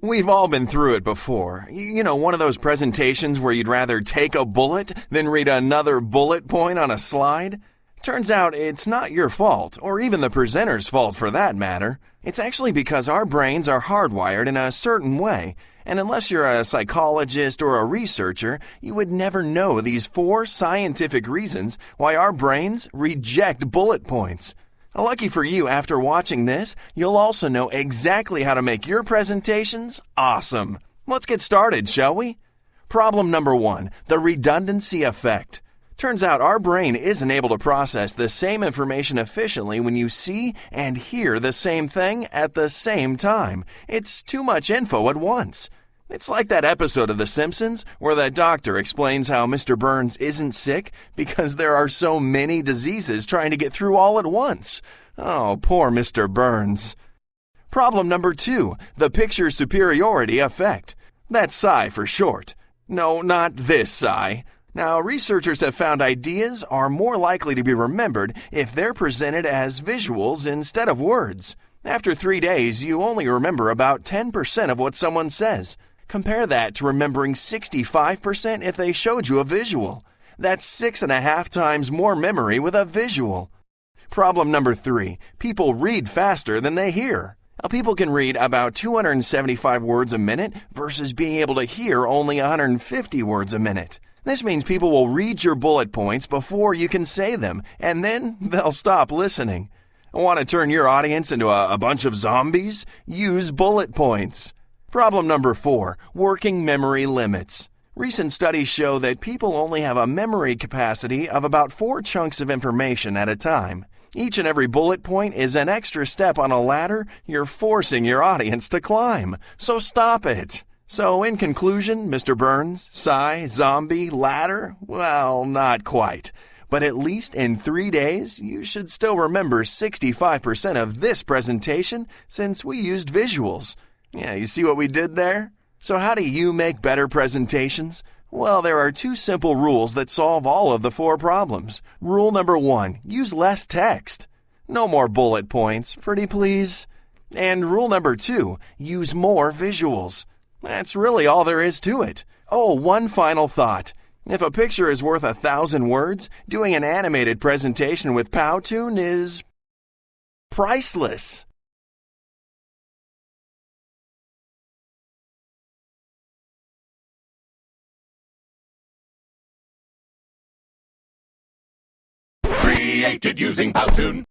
We've all been through it before. You know, one of those presentations where you'd rather take a bullet than read another bullet point on a slide? Turns out it's not your fault, or even the presenter's fault for that matter. It's actually because our brains are hardwired in a certain way, and unless you're a psychologist or a researcher, you would never know these 4 scientific reasons why our brains reject bullet points. Lucky for you, after watching this, you'll also know exactly how to make your presentations awesome. Let's get started, shall we? Problem number 1, the redundancy effect. Turns out our brain isn't able to process the same information efficiently when you see and hear the same thing at the same time. It's too much info at once. It's like that episode of The Simpsons where the doctor explains how Mr. Burns isn't sick because there are so many diseases trying to get through all at once. Oh, poor Mr. Burns. Problem number 2, the picture superiority effect. That's PSI for short. No, not this PSI. Now, researchers have found ideas are more likely to be remembered if they're presented as visuals instead of words. After 3 days, you only remember about 10% of what someone says. Compare that to remembering 65% if they showed you a visual. That's 6.5 times more memory with a visual. Problem number 3, people read faster than they hear. Now, people can read about 275 words a minute versus being able to hear only 150 words a minute. This means people will read your bullet points before you can say them, and then they'll stop listening. Want to turn your audience into a bunch of zombies? Use bullet points. Problem number 4, working memory limits. Recent studies show that people only have a memory capacity of about 4 chunks of information at a time. Each and every bullet point is an extra step on a ladder you're forcing your audience to climb. So stop it. So in conclusion, Mr. Burns, PSI, zombie, ladder? Well, not quite. But at least in 3 days, you should still remember 65% of this presentation since we used visuals. Yeah, you see what we did there? So how do you make better presentations? Well, there are 2 simple rules that solve all of the 4 problems. Rule number 1, use less text. No more bullet points, pretty please. And rule number 2, use more visuals. That's really all there is to it. Oh, one final thought. If a picture is worth 1,000 words, doing an animated presentation with Powtoon is priceless. Created using Powtoon.